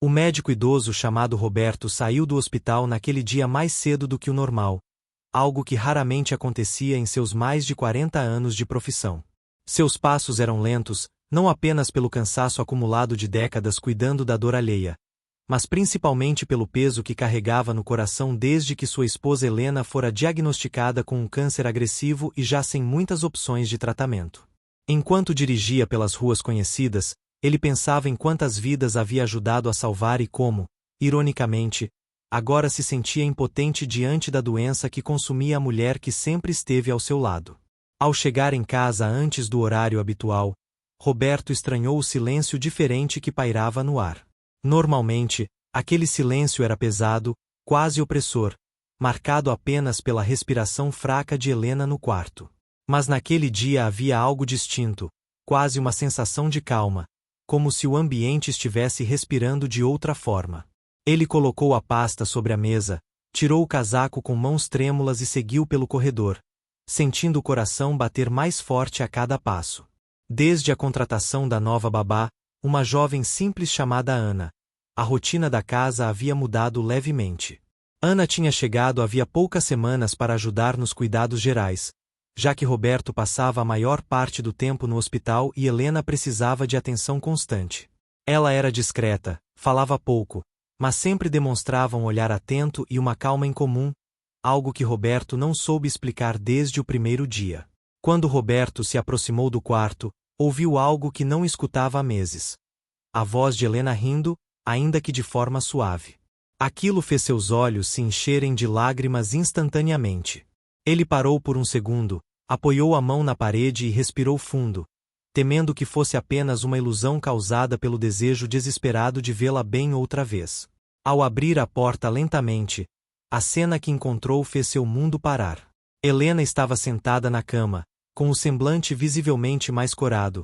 O médico idoso chamado Roberto saiu do hospital naquele dia mais cedo do que o normal, algo que raramente acontecia em seus mais de 40 anos de profissão. Seus passos eram lentos, não apenas pelo cansaço acumulado de décadas cuidando da dor alheia, mas principalmente pelo peso que carregava no coração desde que sua esposa Helena fora diagnosticada com um câncer agressivo e já sem muitas opções de tratamento. Enquanto dirigia pelas ruas conhecidas, ele pensava em quantas vidas havia ajudado a salvar e como, ironicamente, agora se sentia impotente diante da doença que consumia a mulher que sempre esteve ao seu lado. Ao chegar em casa antes do horário habitual, Roberto estranhou o silêncio diferente que pairava no ar. Normalmente, aquele silêncio era pesado, quase opressor, marcado apenas pela respiração fraca de Helena no quarto. Mas naquele dia havia algo distinto, quase uma sensação de calma, como se o ambiente estivesse respirando de outra forma. Ele colocou a pasta sobre a mesa, tirou o casaco com mãos trêmulas e seguiu pelo corredor, sentindo o coração bater mais forte a cada passo. Desde a contratação da nova babá, uma jovem simples chamada Ana, a rotina da casa havia mudado levemente. Ana tinha chegado havia poucas semanas para ajudar nos cuidados gerais, já que Roberto passava a maior parte do tempo no hospital e Helena precisava de atenção constante. Ela era discreta, falava pouco, mas sempre demonstrava um olhar atento e uma calma incomum, algo que Roberto não soube explicar desde o primeiro dia. Quando Roberto se aproximou do quarto, ouviu algo que não escutava há meses. A voz de Helena rindo, ainda que de forma suave. Aquilo fez seus olhos se encherem de lágrimas instantaneamente. Ele parou por um segundo, apoiou a mão na parede e respirou fundo, temendo que fosse apenas uma ilusão causada pelo desejo desesperado de vê-la bem outra vez. Ao abrir a porta lentamente, a cena que encontrou fez seu mundo parar. Helena estava sentada na cama, com o semblante visivelmente mais corado,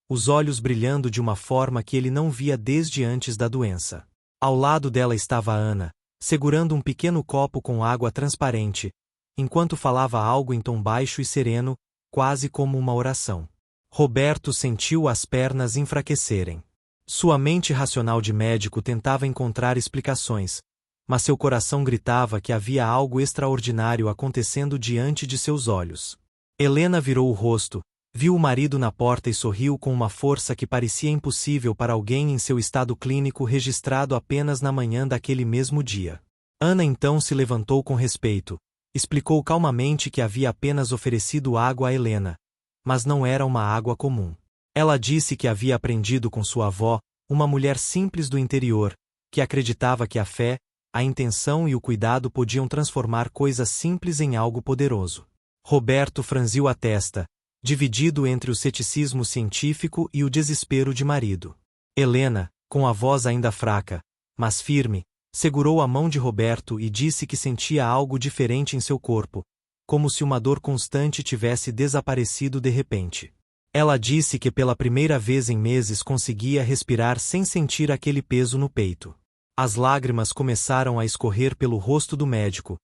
os olhos brilhando de uma forma que ele não via desde antes da doença. Ao lado dela estava Ana, segurando um pequeno copo com água transparente, enquanto falava algo em tom baixo e sereno, quase como uma oração. Roberto sentiu as pernas enfraquecerem. Sua mente racional de médico tentava encontrar explicações, mas seu coração gritava que havia algo extraordinário acontecendo diante de seus olhos. Helena virou o rosto, viu o marido na porta e sorriu com uma força que parecia impossível para alguém em seu estado clínico registrado apenas na manhã daquele mesmo dia. Ana então se levantou com respeito, explicou calmamente que havia apenas oferecido água a Helena, mas não era uma água comum. Ela disse que havia aprendido com sua avó, uma mulher simples do interior, que acreditava que a fé, a intenção e o cuidado podiam transformar coisas simples em algo poderoso. Roberto franziu a testa, dividido entre o ceticismo científico e o desespero de marido. Helena, com a voz ainda fraca, mas firme, segurou a mão de Roberto e disse que sentia algo diferente em seu corpo, como se uma dor constante tivesse desaparecido de repente. Ela disse que pela primeira vez em meses conseguia respirar sem sentir aquele peso no peito. As lágrimas começaram a escorrer pelo rosto do médico,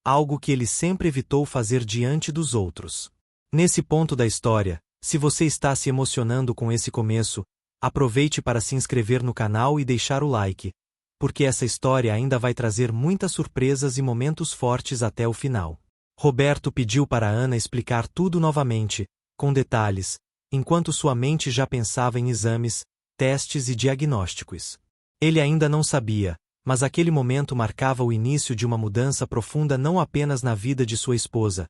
algo que ele sempre evitou fazer diante dos outros. Nesse ponto da história, se você está se emocionando com esse começo, aproveite para se inscrever no canal e deixar o like, porque essa história ainda vai trazer muitas surpresas e momentos fortes até o final. Roberto pediu para Ana explicar tudo novamente, com detalhes, enquanto sua mente já pensava em exames, testes e diagnósticos. Ele ainda não sabia, mas aquele momento marcava o início de uma mudança profunda não apenas na vida de sua esposa,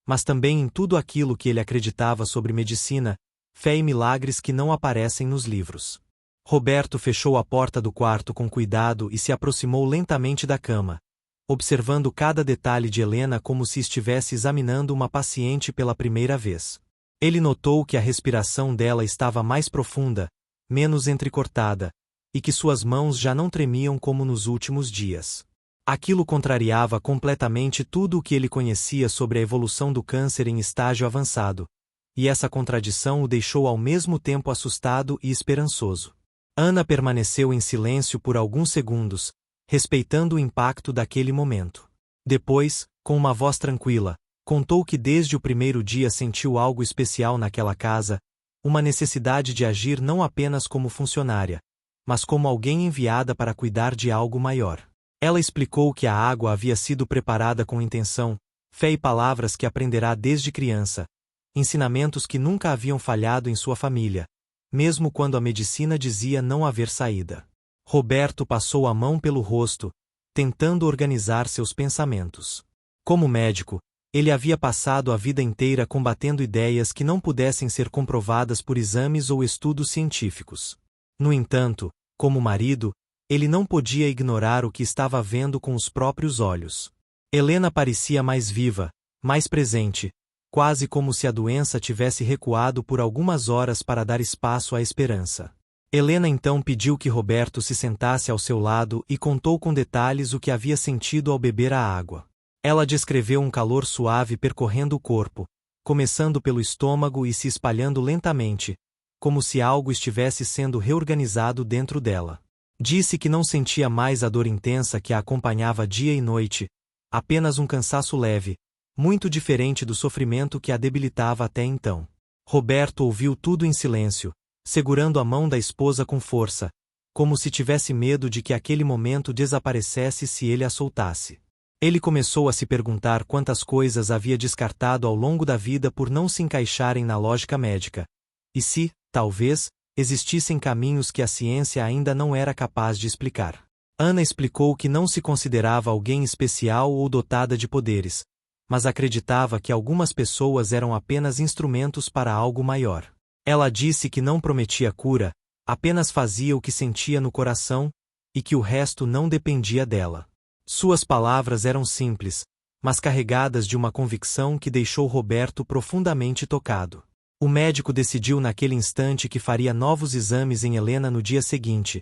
mas também em tudo aquilo que ele acreditava sobre medicina, fé e milagres que não aparecem nos livros. Roberto fechou a porta do quarto com cuidado e se aproximou lentamente da cama, observando cada detalhe de Helena como se estivesse examinando uma paciente pela primeira vez. Ele notou que a respiração dela estava mais profunda, menos entrecortada, e que suas mãos já não tremiam como nos últimos dias. Aquilo contrariava completamente tudo o que ele conhecia sobre a evolução do câncer em estágio avançado, e essa contradição o deixou ao mesmo tempo assustado e esperançoso. Ana permaneceu em silêncio por alguns segundos, respeitando o impacto daquele momento. Depois, com uma voz tranquila, contou que desde o primeiro dia sentiu algo especial naquela casa, uma necessidade de agir não apenas como funcionária, mas como alguém enviada para cuidar de algo maior. Ela explicou que a água havia sido preparada com intenção, fé e palavras que aprenderá desde criança, ensinamentos que nunca haviam falhado em sua família, mesmo quando a medicina dizia não haver saída. Roberto passou a mão pelo rosto, tentando organizar seus pensamentos. Como médico, ele havia passado a vida inteira combatendo ideias que não pudessem ser comprovadas por exames ou estudos científicos. No entanto, como marido, ele não podia ignorar o que estava vendo com os próprios olhos. Helena parecia mais viva, mais presente, quase como se a doença tivesse recuado por algumas horas para dar espaço à esperança. Helena então pediu que Roberto se sentasse ao seu lado e contou com detalhes o que havia sentido ao beber a água. Ela descreveu um calor suave percorrendo o corpo, começando pelo estômago e se espalhando lentamente, como se algo estivesse sendo reorganizado dentro dela. Disse que não sentia mais a dor intensa que a acompanhava dia e noite, apenas um cansaço leve, muito diferente do sofrimento que a debilitava até então. Roberto ouviu tudo em silêncio, segurando a mão da esposa com força, como se tivesse medo de que aquele momento desaparecesse se ele a soltasse. Ele começou a se perguntar quantas coisas havia descartado ao longo da vida por não se encaixarem na lógica médica, e se, talvez, existissem caminhos que a ciência ainda não era capaz de explicar. Ana explicou que não se considerava alguém especial ou dotada de poderes, mas acreditava que algumas pessoas eram apenas instrumentos para algo maior. Ela disse que não prometia cura, apenas fazia o que sentia no coração, e que o resto não dependia dela. Suas palavras eram simples, mas carregadas de uma convicção que deixou Roberto profundamente tocado. O médico decidiu naquele instante que faria novos exames em Helena no dia seguinte,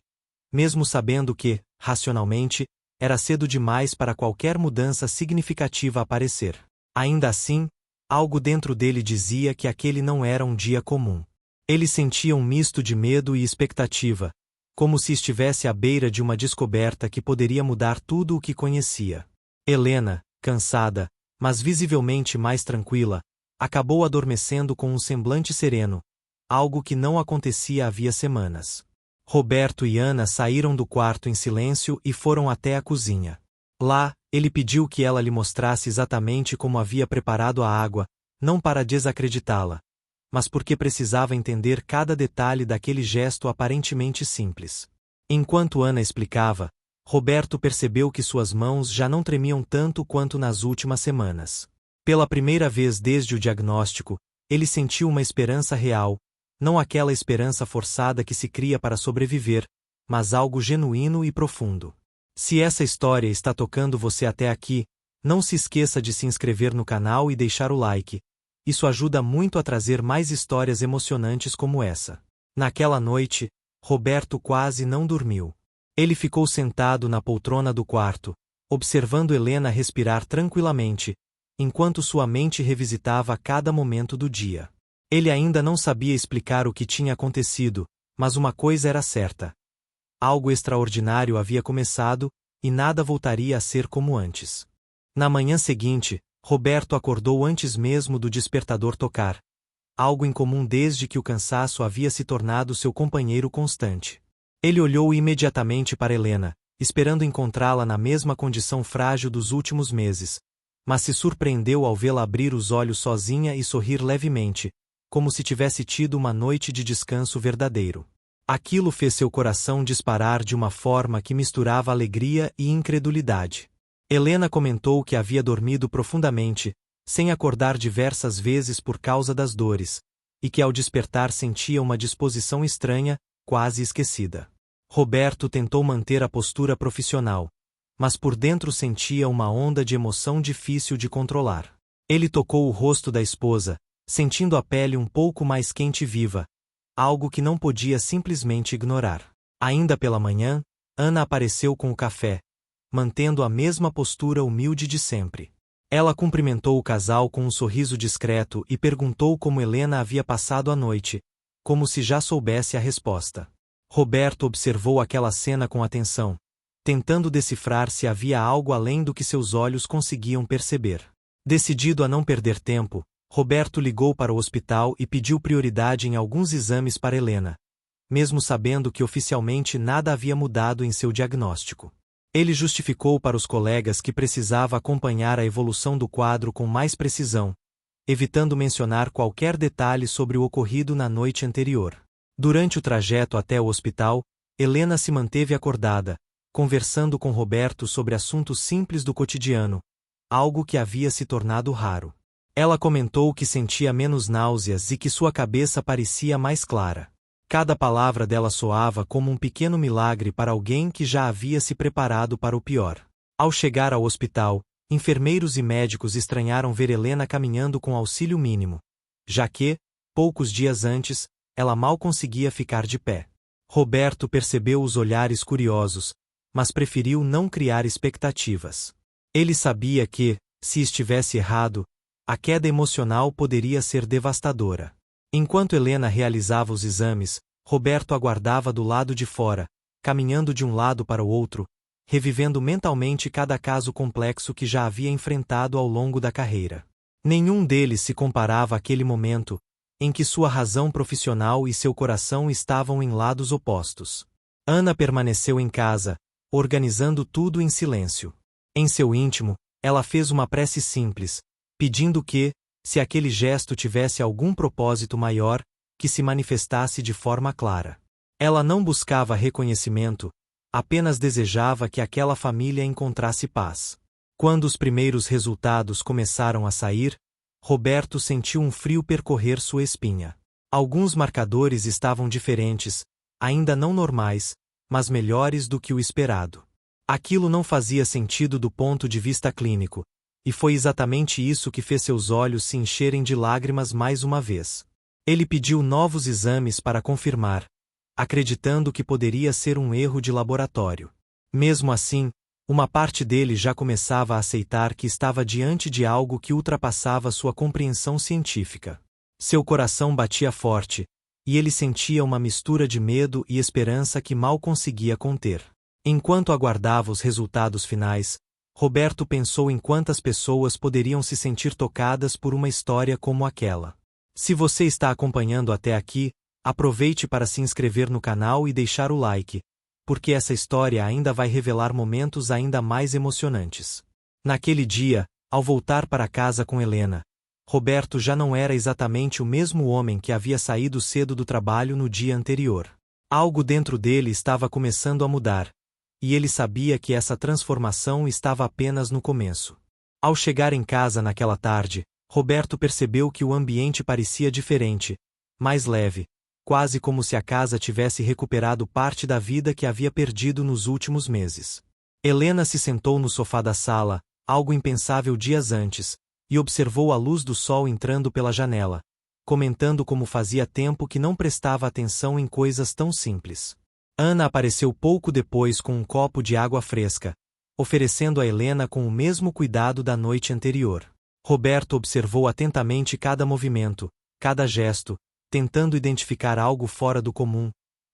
mesmo sabendo que, racionalmente, era cedo demais para qualquer mudança significativa aparecer. Ainda assim, algo dentro dele dizia que aquele não era um dia comum. Ele sentia um misto de medo e expectativa, como se estivesse à beira de uma descoberta que poderia mudar tudo o que conhecia. Helena, cansada, mas visivelmente mais tranquila, acabou adormecendo com um semblante sereno, algo que não acontecia havia semanas. Roberto e Ana saíram do quarto em silêncio e foram até a cozinha. Lá, ele pediu que ela lhe mostrasse exatamente como havia preparado a água, não para desacreditá-la, mas porque precisava entender cada detalhe daquele gesto aparentemente simples. Enquanto Ana explicava, Roberto percebeu que suas mãos já não tremiam tanto quanto nas últimas semanas. Pela primeira vez desde o diagnóstico, ele sentiu uma esperança real, não aquela esperança forçada que se cria para sobreviver, mas algo genuíno e profundo. Se essa história está tocando você até aqui, não se esqueça de se inscrever no canal e deixar o like. Isso ajuda muito a trazer mais histórias emocionantes como essa. Naquela noite, Roberto quase não dormiu. Ele ficou sentado na poltrona do quarto, observando Helena respirar tranquilamente, enquanto sua mente revisitava cada momento do dia. Ele ainda não sabia explicar o que tinha acontecido, mas uma coisa era certa. Algo extraordinário havia começado, e nada voltaria a ser como antes. Na manhã seguinte, Roberto acordou antes mesmo do despertador tocar, algo incomum desde que o cansaço havia se tornado seu companheiro constante. Ele olhou imediatamente para Helena, esperando encontrá-la na mesma condição frágil dos últimos meses, mas se surpreendeu ao vê-la abrir os olhos sozinha e sorrir levemente, como se tivesse tido uma noite de descanso verdadeiro. Aquilo fez seu coração disparar de uma forma que misturava alegria e incredulidade. Helena comentou que havia dormido profundamente, sem acordar diversas vezes por causa das dores, e que ao despertar sentia uma disposição estranha, quase esquecida. Roberto tentou manter a postura profissional, mas por dentro sentia uma onda de emoção difícil de controlar. Ele tocou o rosto da esposa, sentindo a pele um pouco mais quente e viva, algo que não podia simplesmente ignorar. Ainda pela manhã, Ana apareceu com o café, mantendo a mesma postura humilde de sempre. Ela cumprimentou o casal com um sorriso discreto e perguntou como Helena havia passado a noite, como se já soubesse a resposta. Roberto observou aquela cena com atenção, tentando decifrar se havia algo além do que seus olhos conseguiam perceber. Decidido a não perder tempo, Roberto ligou para o hospital e pediu prioridade em alguns exames para Helena, mesmo sabendo que oficialmente nada havia mudado em seu diagnóstico. Ele justificou para os colegas que precisava acompanhar a evolução do quadro com mais precisão, evitando mencionar qualquer detalhe sobre o ocorrido na noite anterior. Durante o trajeto até o hospital, Helena se manteve acordada, conversando com Roberto sobre assuntos simples do cotidiano, algo que havia se tornado raro. Ela comentou que sentia menos náuseas e que sua cabeça parecia mais clara. Cada palavra dela soava como um pequeno milagre para alguém que já havia se preparado para o pior. Ao chegar ao hospital, enfermeiros e médicos estranharam ver Helena caminhando com auxílio mínimo, já que, poucos dias antes, ela mal conseguia ficar de pé. Roberto percebeu os olhares curiosos, mas preferiu não criar expectativas. Ele sabia que, se estivesse errado, a queda emocional poderia ser devastadora. Enquanto Helena realizava os exames, Roberto aguardava do lado de fora, caminhando de um lado para o outro, revivendo mentalmente cada caso complexo que já havia enfrentado ao longo da carreira. Nenhum deles se comparava àquele momento, em que sua razão profissional e seu coração estavam em lados opostos. Ana permaneceu em casa, organizando tudo em silêncio. Em seu íntimo, ela fez uma prece simples, pedindo que, se aquele gesto tivesse algum propósito maior, que se manifestasse de forma clara. Ela não buscava reconhecimento, apenas desejava que aquela família encontrasse paz. Quando os primeiros resultados começaram a sair, Roberto sentiu um frio percorrer sua espinha. Alguns marcadores estavam diferentes, ainda não normais, mas melhores do que o esperado. Aquilo não fazia sentido do ponto de vista clínico, e foi exatamente isso que fez seus olhos se encherem de lágrimas mais uma vez. Ele pediu novos exames para confirmar, acreditando que poderia ser um erro de laboratório. Mesmo assim, uma parte dele já começava a aceitar que estava diante de algo que ultrapassava sua compreensão científica. Seu coração batia forte, e ele sentia uma mistura de medo e esperança que mal conseguia conter. Enquanto aguardava os resultados finais, Roberto pensou em quantas pessoas poderiam se sentir tocadas por uma história como aquela. Se você está acompanhando até aqui, aproveite para se inscrever no canal e deixar o like, porque essa história ainda vai revelar momentos ainda mais emocionantes. Naquele dia, ao voltar para casa com Helena, Roberto já não era exatamente o mesmo homem que havia saído cedo do trabalho no dia anterior. Algo dentro dele estava começando a mudar, e ele sabia que essa transformação estava apenas no começo. Ao chegar em casa naquela tarde, Roberto percebeu que o ambiente parecia diferente, mais leve, quase como se a casa tivesse recuperado parte da vida que havia perdido nos últimos meses. Helena se sentou no sofá da sala, algo impensável dias antes, e observou a luz do sol entrando pela janela, comentando como fazia tempo que não prestava atenção em coisas tão simples. Ana apareceu pouco depois com um copo de água fresca, oferecendo a Helena com o mesmo cuidado da noite anterior. Roberto observou atentamente cada movimento, cada gesto, tentando identificar algo fora do comum,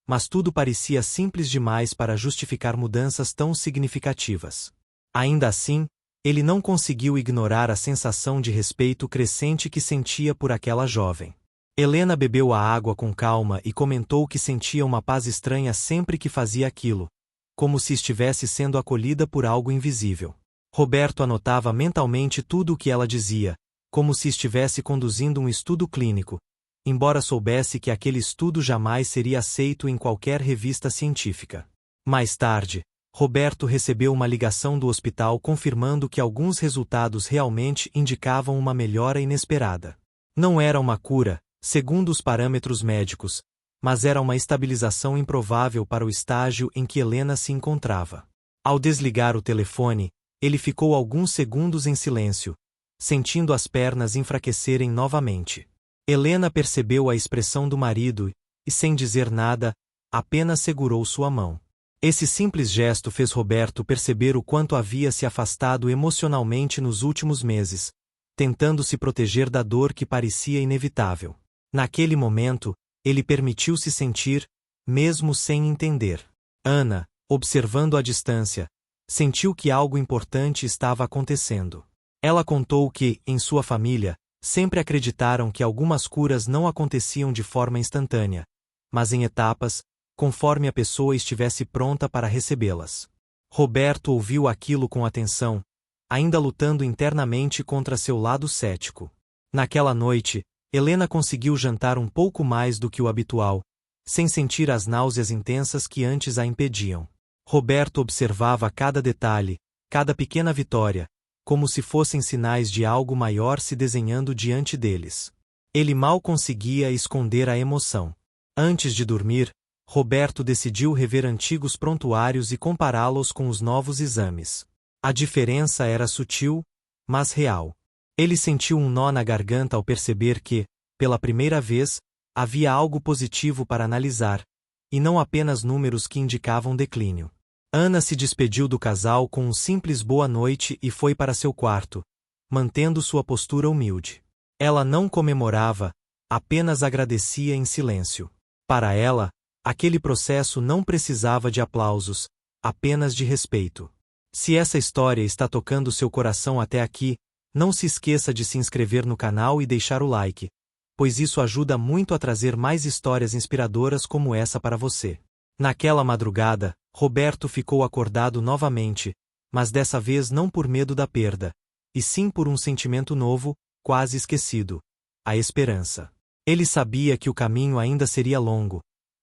mas tudo parecia simples demais para justificar mudanças tão significativas. Ainda assim, ele não conseguiu ignorar a sensação de respeito crescente que sentia por aquela jovem. Helena bebeu a água com calma e comentou que sentia uma paz estranha sempre que fazia aquilo, como se estivesse sendo acolhida por algo invisível. Roberto anotava mentalmente tudo o que ela dizia, como se estivesse conduzindo um estudo clínico, embora soubesse que aquele estudo jamais seria aceito em qualquer revista científica. Mais tarde, Roberto recebeu uma ligação do hospital confirmando que alguns resultados realmente indicavam uma melhora inesperada. Não era uma cura, segundo os parâmetros médicos, mas era uma estabilização improvável para o estágio em que Helena se encontrava. Ao desligar o telefone, ele ficou alguns segundos em silêncio, sentindo as pernas enfraquecerem novamente. Helena percebeu a expressão do marido e, sem dizer nada, apenas segurou sua mão. Esse simples gesto fez Roberto perceber o quanto havia se afastado emocionalmente nos últimos meses, tentando se proteger da dor que parecia inevitável. Naquele momento, ele permitiu-se sentir, mesmo sem entender. Ana, observando à distância, sentiu que algo importante estava acontecendo. Ela contou que, em sua família, sempre acreditaram que algumas curas não aconteciam de forma instantânea, mas em etapas, conforme a pessoa estivesse pronta para recebê-las. Roberto ouviu aquilo com atenção, ainda lutando internamente contra seu lado cético. Naquela noite, Helena conseguiu jantar um pouco mais do que o habitual, sem sentir as náuseas intensas que antes a impediam. Roberto observava cada detalhe, cada pequena vitória, como se fossem sinais de algo maior se desenhando diante deles. Ele mal conseguia esconder a emoção. Antes de dormir, Roberto decidiu rever antigos prontuários e compará-los com os novos exames. A diferença era sutil, mas real. Ele sentiu um nó na garganta ao perceber que, pela primeira vez, havia algo positivo para analisar, e não apenas números que indicavam declínio. Ana se despediu do casal com um simples boa noite e foi para seu quarto, mantendo sua postura humilde. Ela não comemorava, apenas agradecia em silêncio. Para ela, aquele processo não precisava de aplausos, apenas de respeito. Se essa história está tocando seu coração até aqui, não se esqueça de se inscrever no canal e deixar o like, pois isso ajuda muito a trazer mais histórias inspiradoras como essa para você. Naquela madrugada, Roberto ficou acordado novamente, mas dessa vez não por medo da perda, e sim por um sentimento novo, quase esquecido: a esperança. Ele sabia que o caminho ainda seria longo,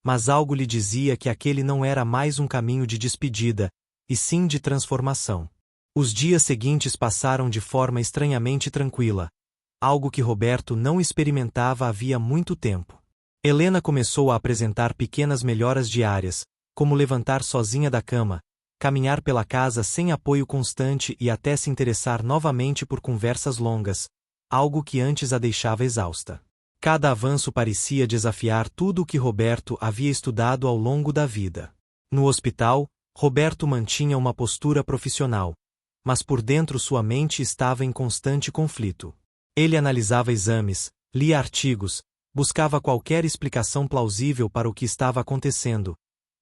mas algo lhe dizia que aquele não era mais um caminho de despedida, e sim de transformação. Os dias seguintes passaram de forma estranhamente tranquila, algo que Roberto não experimentava havia muito tempo. Helena começou a apresentar pequenas melhoras diárias, como levantar sozinha da cama, caminhar pela casa sem apoio constante e até se interessar novamente por conversas longas, algo que antes a deixava exausta. Cada avanço parecia desafiar tudo o que Roberto havia estudado ao longo da vida. No hospital, Roberto mantinha uma postura profissional, mas por dentro sua mente estava em constante conflito. Ele analisava exames, lia artigos, buscava qualquer explicação plausível para o que estava acontecendo,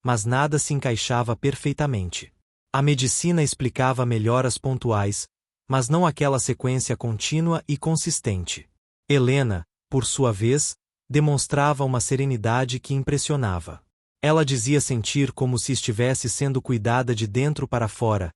mas nada se encaixava perfeitamente. A medicina explicava melhoras pontuais, mas não aquela sequência contínua e consistente. Helena, por sua vez, demonstrava uma serenidade que impressionava. Ela dizia sentir como se estivesse sendo cuidada de dentro para fora,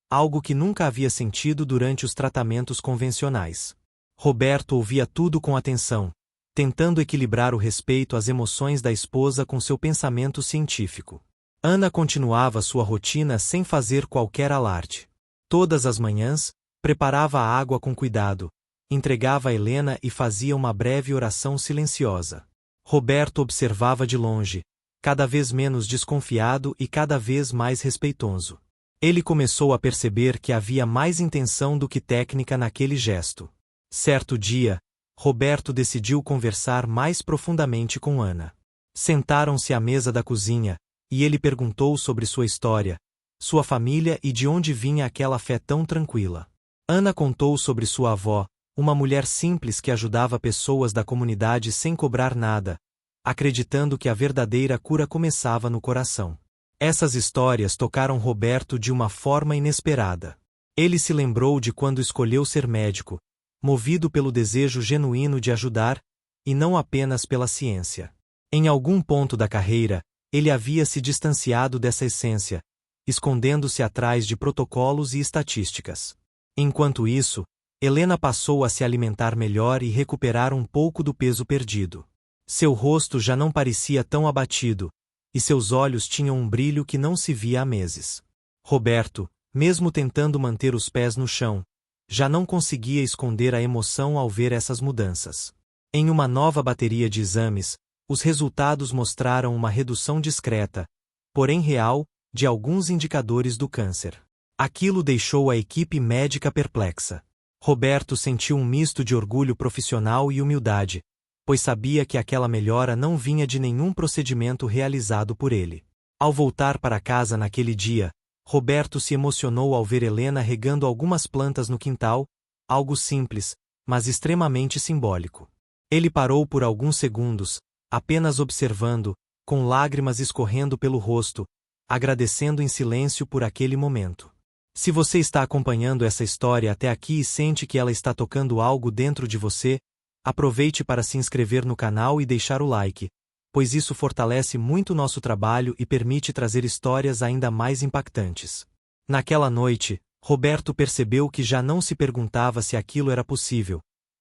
algo que nunca havia sentido durante os tratamentos convencionais. Roberto ouvia tudo com atenção, tentando equilibrar o respeito às emoções da esposa com seu pensamento científico. Ana continuava sua rotina sem fazer qualquer alarde. Todas as manhãs, preparava a água com cuidado, entregava a Helena e fazia uma breve oração silenciosa. Roberto observava de longe, cada vez menos desconfiado e cada vez mais respeitoso. Ele começou a perceber que havia mais intenção do que técnica naquele gesto. Certo dia, Roberto decidiu conversar mais profundamente com Ana. Sentaram-se à mesa da cozinha, e ele perguntou sobre sua história, sua família e de onde vinha aquela fé tão tranquila. Ana contou sobre sua avó, uma mulher simples que ajudava pessoas da comunidade sem cobrar nada, acreditando que a verdadeira cura começava no coração. Essas histórias tocaram Roberto de uma forma inesperada. Ele se lembrou de quando escolheu ser médico, movido pelo desejo genuíno de ajudar, e não apenas pela ciência. Em algum ponto da carreira, ele havia se distanciado dessa essência, escondendo-se atrás de protocolos e estatísticas. Enquanto isso, Helena passou a se alimentar melhor e recuperar um pouco do peso perdido. Seu rosto já não parecia tão abatido, e seus olhos tinham um brilho que não se via há meses. Roberto, mesmo tentando manter os pés no chão, já não conseguia esconder a emoção ao ver essas mudanças. Em uma nova bateria de exames, os resultados mostraram uma redução discreta, porém real, de alguns indicadores do câncer. Aquilo deixou a equipe médica perplexa. Roberto sentiu um misto de orgulho profissional e humildade, pois sabia que aquela melhora não vinha de nenhum procedimento realizado por ele. Ao voltar para casa naquele dia, Roberto se emocionou ao ver Helena regando algumas plantas no quintal, algo simples, mas extremamente simbólico. Ele parou por alguns segundos, apenas observando, com lágrimas escorrendo pelo rosto, agradecendo em silêncio por aquele momento. Se você está acompanhando essa história até aqui e sente que ela está tocando algo dentro de você, aproveite para se inscrever no canal e deixar o like, pois isso fortalece muito nosso trabalho e permite trazer histórias ainda mais impactantes. Naquela noite, Roberto percebeu que já não se perguntava se aquilo era possível,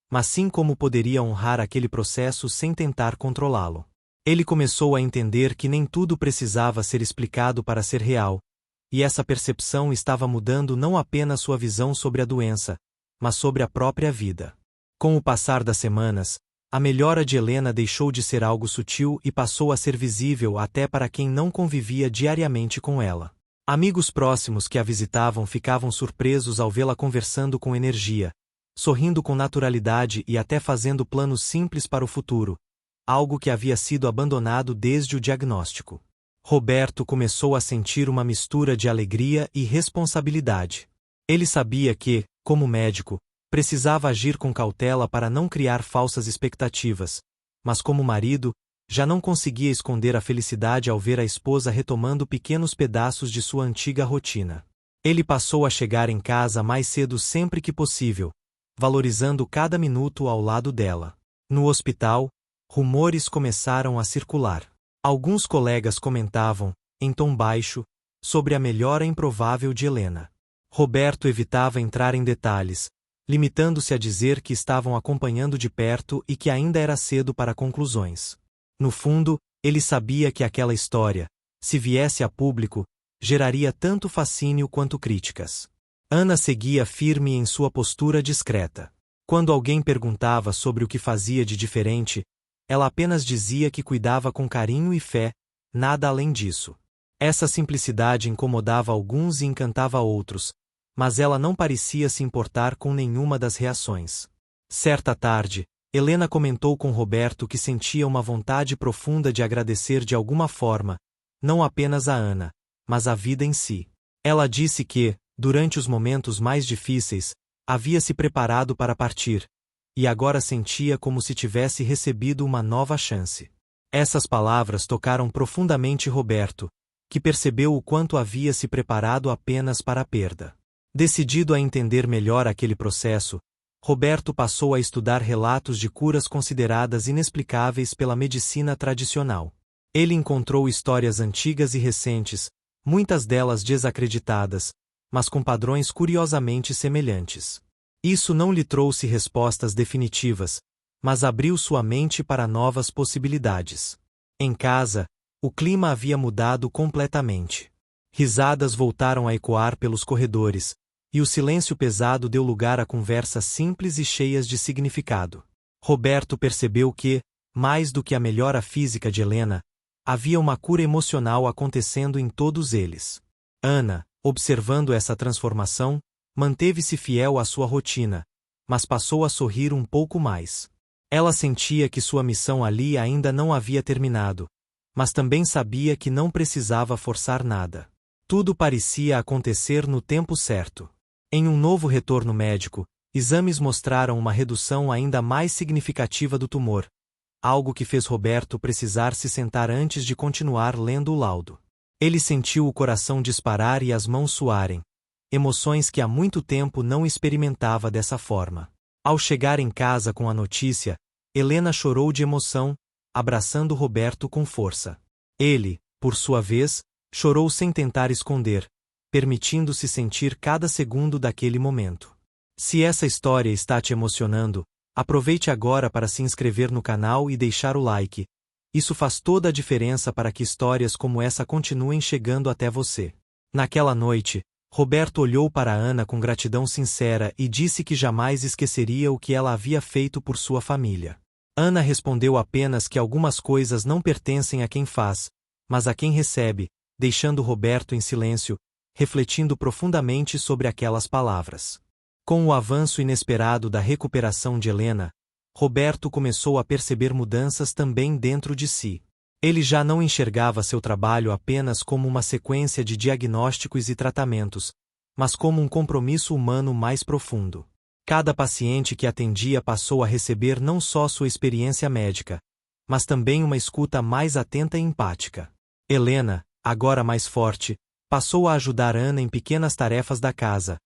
mas sim como poderia honrar aquele processo sem tentar controlá-lo. Ele começou a entender que nem tudo precisava ser explicado para ser real, e essa percepção estava mudando não apenas sua visão sobre a doença, mas sobre a própria vida. Com o passar das semanas, a melhora de Helena deixou de ser algo sutil e passou a ser visível até para quem não convivia diariamente com ela. Amigos próximos que a visitavam ficavam surpresos ao vê-la conversando com energia, sorrindo com naturalidade e até fazendo planos simples para o futuro, algo que havia sido abandonado desde o diagnóstico. Roberto começou a sentir uma mistura de alegria e responsabilidade. Ele sabia que, como médico, precisava agir com cautela para não criar falsas expectativas, mas como marido, já não conseguia esconder a felicidade ao ver a esposa retomando pequenos pedaços de sua antiga rotina. Ele passou a chegar em casa mais cedo sempre que possível, valorizando cada minuto ao lado dela. No hospital, rumores começaram a circular. Alguns colegas comentavam, em tom baixo, sobre a melhora improvável de Helena. Roberto evitava entrar em detalhes, limitando-se a dizer que estavam acompanhando de perto e que ainda era cedo para conclusões. No fundo, ele sabia que aquela história, se viesse a público, geraria tanto fascínio quanto críticas. Ana seguia firme em sua postura discreta. Quando alguém perguntava sobre o que fazia de diferente, ela apenas dizia que cuidava com carinho e fé, nada além disso. Essa simplicidade incomodava alguns e encantava outros, mas ela não parecia se importar com nenhuma das reações. Certa tarde, Helena comentou com Roberto que sentia uma vontade profunda de agradecer de alguma forma, não apenas a Ana, mas a vida em si. Ela disse que, durante os momentos mais difíceis, havia se preparado para partir, e agora sentia como se tivesse recebido uma nova chance. Essas palavras tocaram profundamente Roberto, que percebeu o quanto havia se preparado apenas para a perda. Decidido a entender melhor aquele processo, Roberto passou a estudar relatos de curas consideradas inexplicáveis pela medicina tradicional. Ele encontrou histórias antigas e recentes, muitas delas desacreditadas, mas com padrões curiosamente semelhantes. Isso não lhe trouxe respostas definitivas, mas abriu sua mente para novas possibilidades. Em casa, o clima havia mudado completamente. Risadas voltaram a ecoar pelos corredores, e o silêncio pesado deu lugar a conversas simples e cheias de significado. Roberto percebeu que, mais do que a melhora física de Helena, havia uma cura emocional acontecendo em todos eles. Ana, observando essa transformação, manteve-se fiel à sua rotina, mas passou a sorrir um pouco mais. Ela sentia que sua missão ali ainda não havia terminado, mas também sabia que não precisava forçar nada. Tudo parecia acontecer no tempo certo. Em um novo retorno médico, exames mostraram uma redução ainda mais significativa do tumor, algo que fez Roberto precisar se sentar antes de continuar lendo o laudo. Ele sentiu o coração disparar e as mãos suarem, emoções que há muito tempo não experimentava dessa forma. Ao chegar em casa com a notícia, Helena chorou de emoção, abraçando Roberto com força. Ele, por sua vez, chorou sem tentar esconder, permitindo-se sentir cada segundo daquele momento. Se essa história está te emocionando, aproveite agora para se inscrever no canal e deixar o like. Isso faz toda a diferença para que histórias como essa continuem chegando até você. Naquela noite, Roberto olhou para Ana com gratidão sincera e disse que jamais esqueceria o que ela havia feito por sua família. Ana respondeu apenas que algumas coisas não pertencem a quem faz, mas a quem recebe, deixando Roberto em silêncio, refletindo profundamente sobre aquelas palavras. Com o avanço inesperado da recuperação de Helena, Roberto começou a perceber mudanças também dentro de si. Ele já não enxergava seu trabalho apenas como uma sequência de diagnósticos e tratamentos, mas como um compromisso humano mais profundo. Cada paciente que atendia passou a receber não só sua experiência médica, mas também uma escuta mais atenta e empática. Helena, agora mais forte, passou a ajudar Ana em pequenas tarefas da casa,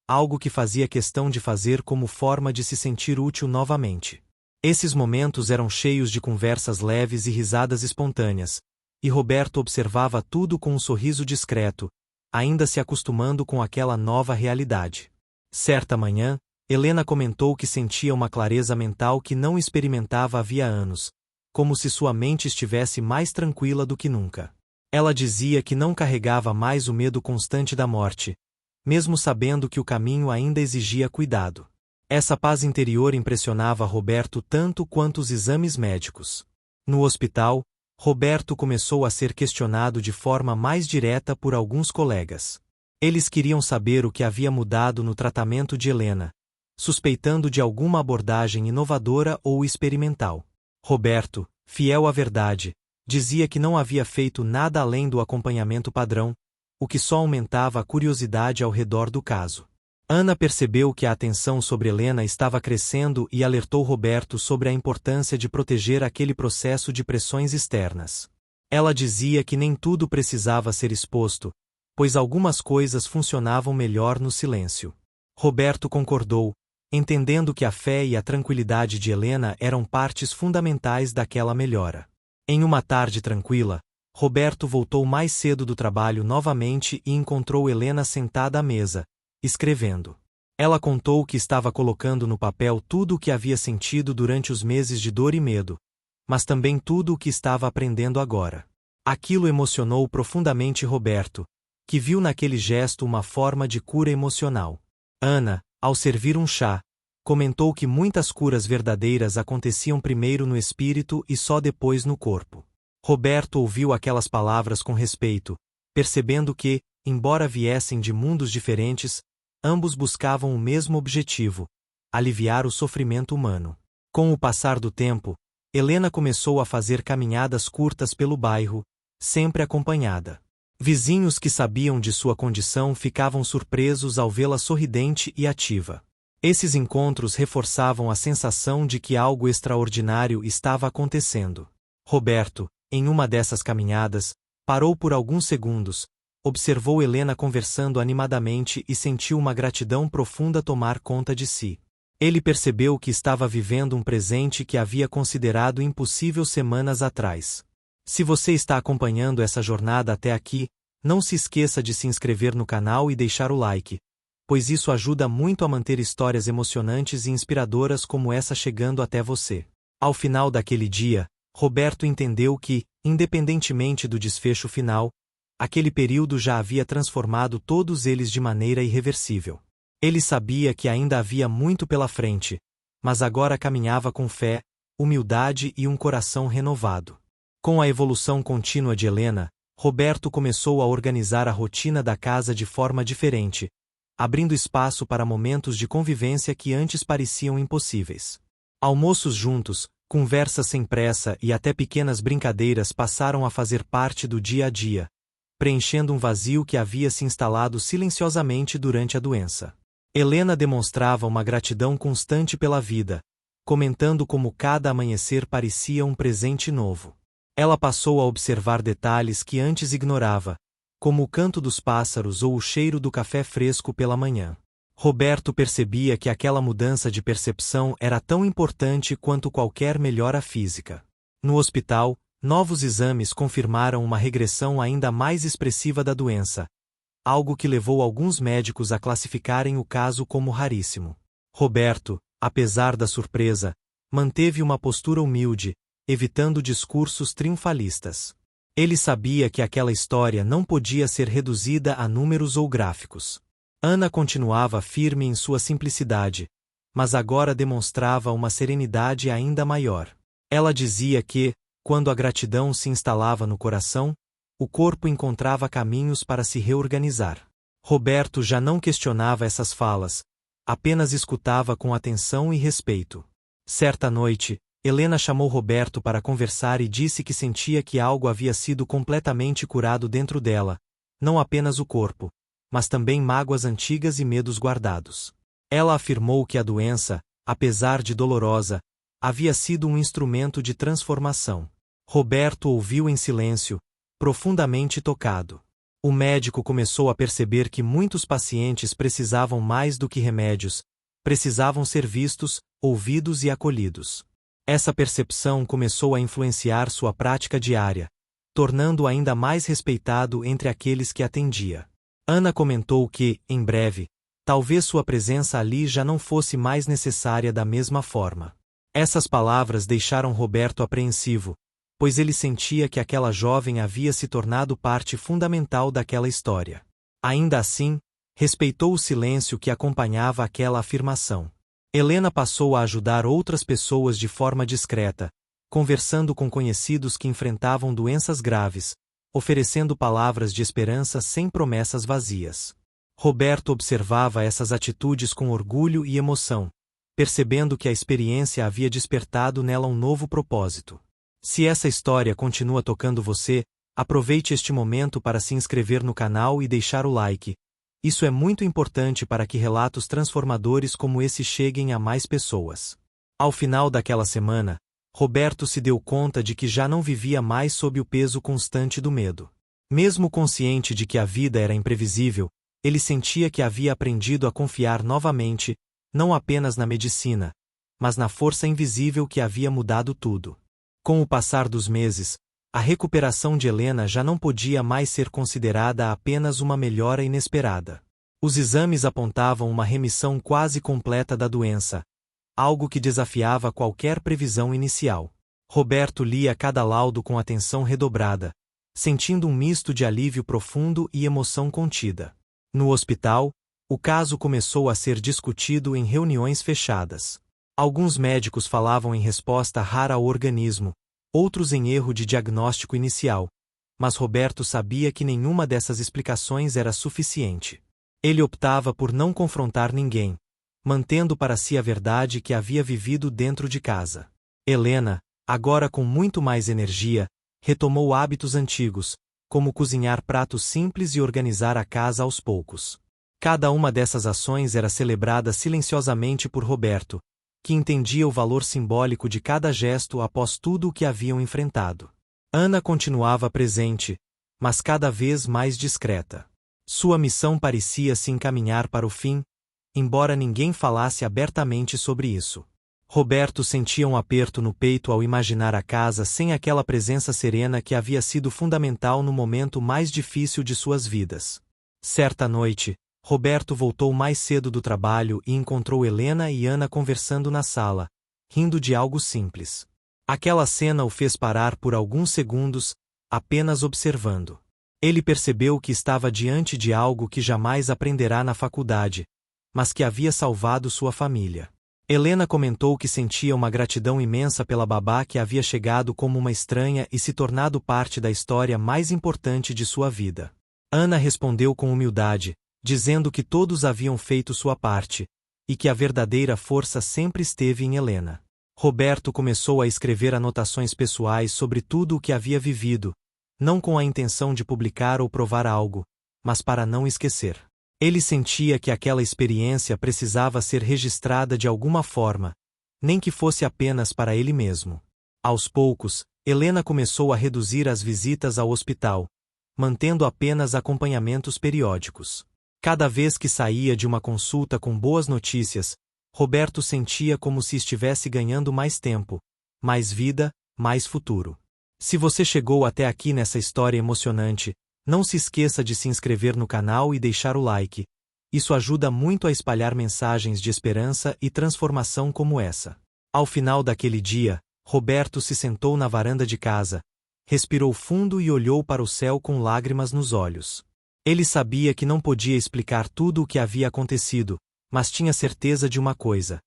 algo que fazia questão de fazer como forma de se sentir útil novamente. Esses momentos eram cheios de conversas leves e risadas espontâneas, e Roberto observava tudo com um sorriso discreto, ainda se acostumando com aquela nova realidade. Certa manhã, Helena comentou que sentia uma clareza mental que não experimentava havia anos, como se sua mente estivesse mais tranquila do que nunca. Ela dizia que não carregava mais o medo constante da morte, mesmo sabendo que o caminho ainda exigia cuidado. Essa paz interior impressionava Roberto tanto quanto os exames médicos. No hospital, Roberto começou a ser questionado de forma mais direta por alguns colegas. Eles queriam saber o que havia mudado no tratamento de Helena, suspeitando de alguma abordagem inovadora ou experimental. Roberto, fiel à verdade, dizia que não havia feito nada além do acompanhamento padrão, o que só aumentava a curiosidade ao redor do caso. Ana percebeu que a atenção sobre Helena estava crescendo e alertou Roberto sobre a importância de proteger aquele processo de pressões externas. Ela dizia que nem tudo precisava ser exposto, pois algumas coisas funcionavam melhor no silêncio. Roberto concordou, entendendo que a fé e a tranquilidade de Helena eram partes fundamentais daquela melhora. Em uma tarde tranquila, Roberto voltou mais cedo do trabalho novamente e encontrou Helena sentada à mesa, escrevendo. Ela contou que estava colocando no papel tudo o que havia sentido durante os meses de dor e medo, mas também tudo o que estava aprendendo agora. Aquilo emocionou profundamente Roberto, que viu naquele gesto uma forma de cura emocional. Ana, ao servir um chá, comentou que muitas curas verdadeiras aconteciam primeiro no espírito e só depois no corpo. Roberto ouviu aquelas palavras com respeito, percebendo que, embora viessem de mundos diferentes, ambos buscavam o mesmo objetivo: aliviar o sofrimento humano. Com o passar do tempo, Helena começou a fazer caminhadas curtas pelo bairro, sempre acompanhada. Vizinhos que sabiam de sua condição ficavam surpresos ao vê-la sorridente e ativa. Esses encontros reforçavam a sensação de que algo extraordinário estava acontecendo. Roberto, em uma dessas caminhadas, parou por alguns segundos, observou Helena conversando animadamente e sentiu uma gratidão profunda tomar conta de si. Ele percebeu que estava vivendo um presente que havia considerado impossível semanas atrás. Se você está acompanhando essa jornada até aqui, não se esqueça de se inscrever no canal e deixar o like, pois isso ajuda muito a manter histórias emocionantes e inspiradoras como essa chegando até você. Ao final daquele dia, Roberto entendeu que, independentemente do desfecho final, aquele período já havia transformado todos eles de maneira irreversível. Ele sabia que ainda havia muito pela frente, mas agora caminhava com fé, humildade e um coração renovado. Com a evolução contínua de Helena, Roberto começou a organizar a rotina da casa de forma diferente, abrindo espaço para momentos de convivência que antes pareciam impossíveis. Almoços juntos, conversas sem pressa e até pequenas brincadeiras passaram a fazer parte do dia a dia, preenchendo um vazio que havia se instalado silenciosamente durante a doença. Helena demonstrava uma gratidão constante pela vida, comentando como cada amanhecer parecia um presente novo. Ela passou a observar detalhes que antes ignorava, como o canto dos pássaros ou o cheiro do café fresco pela manhã. Roberto percebia que aquela mudança de percepção era tão importante quanto qualquer melhora física. No hospital, novos exames confirmaram uma regressão ainda mais expressiva da doença, algo que levou alguns médicos a classificarem o caso como raríssimo. Roberto, apesar da surpresa, manteve uma postura humilde, evitando discursos triunfalistas. Ele sabia que aquela história não podia ser reduzida a números ou gráficos. Ana continuava firme em sua simplicidade, mas agora demonstrava uma serenidade ainda maior. Ela dizia que, quando a gratidão se instalava no coração, o corpo encontrava caminhos para se reorganizar. Roberto já não questionava essas falas, apenas escutava com atenção e respeito. Certa noite, Helena chamou Roberto para conversar e disse que sentia que algo havia sido completamente curado dentro dela, não apenas o corpo, mas também mágoas antigas e medos guardados. Ela afirmou que a doença, apesar de dolorosa, havia sido um instrumento de transformação. Roberto ouviu em silêncio, profundamente tocado. O médico começou a perceber que muitos pacientes precisavam mais do que remédios, precisavam ser vistos, ouvidos e acolhidos. Essa percepção começou a influenciar sua prática diária, tornando-o ainda mais respeitado entre aqueles que atendia. Ana comentou que, em breve, talvez sua presença ali já não fosse mais necessária da mesma forma. Essas palavras deixaram Roberto apreensivo, pois ele sentia que aquela jovem havia se tornado parte fundamental daquela história. Ainda assim, respeitou o silêncio que acompanhava aquela afirmação. Helena passou a ajudar outras pessoas de forma discreta, conversando com conhecidos que enfrentavam doenças graves, oferecendo palavras de esperança sem promessas vazias. Roberto observava essas atitudes com orgulho e emoção, percebendo que a experiência havia despertado nela um novo propósito. Se essa história continua tocando você, aproveite este momento para se inscrever no canal e deixar o like. Isso é muito importante para que relatos transformadores como esse cheguem a mais pessoas. Ao final daquela semana, Roberto se deu conta de que já não vivia mais sob o peso constante do medo. Mesmo consciente de que a vida era imprevisível, ele sentia que havia aprendido a confiar novamente, não apenas na medicina, mas na força invisível que havia mudado tudo. Com o passar dos meses, a recuperação de Helena já não podia mais ser considerada apenas uma melhora inesperada. Os exames apontavam uma remissão quase completa da doença, algo que desafiava qualquer previsão inicial. Roberto lia cada laudo com atenção redobrada, sentindo um misto de alívio profundo e emoção contida. No hospital, o caso começou a ser discutido em reuniões fechadas. Alguns médicos falavam em resposta rara ao organismo, outros em erro de diagnóstico inicial, mas Roberto sabia que nenhuma dessas explicações era suficiente. Ele optava por não confrontar ninguém, mantendo para si a verdade que havia vivido dentro de casa. Helena, agora com muito mais energia, retomou hábitos antigos, como cozinhar pratos simples e organizar a casa aos poucos. Cada uma dessas ações era celebrada silenciosamente por Roberto, que entendia o valor simbólico de cada gesto após tudo o que haviam enfrentado. Ana continuava presente, mas cada vez mais discreta. Sua missão parecia se encaminhar para o fim, embora ninguém falasse abertamente sobre isso. Roberto sentia um aperto no peito ao imaginar a casa sem aquela presença serena que havia sido fundamental no momento mais difícil de suas vidas. Certa noite, Roberto voltou mais cedo do trabalho e encontrou Helena e Ana conversando na sala, rindo de algo simples. Aquela cena o fez parar por alguns segundos, apenas observando. Ele percebeu que estava diante de algo que jamais aprenderá na faculdade, mas que havia salvado sua família. Helena comentou que sentia uma gratidão imensa pela babá que havia chegado como uma estranha e se tornado parte da história mais importante de sua vida. Ana respondeu com humildade, dizendo que todos haviam feito sua parte, e que a verdadeira força sempre esteve em Helena. Roberto começou a escrever anotações pessoais sobre tudo o que havia vivido, não com a intenção de publicar ou provar algo, mas para não esquecer. Ele sentia que aquela experiência precisava ser registrada de alguma forma, nem que fosse apenas para ele mesmo. Aos poucos, Helena começou a reduzir as visitas ao hospital, mantendo apenas acompanhamentos periódicos. Cada vez que saía de uma consulta com boas notícias, Roberto sentia como se estivesse ganhando mais tempo, mais vida, mais futuro. Se você chegou até aqui nessa história emocionante, não se esqueça de se inscrever no canal e deixar o like. Isso ajuda muito a espalhar mensagens de esperança e transformação como essa. Ao final daquele dia, Roberto se sentou na varanda de casa, respirou fundo e olhou para o céu com lágrimas nos olhos. Ele sabia que não podia explicar tudo o que havia acontecido, mas tinha certeza de uma coisa.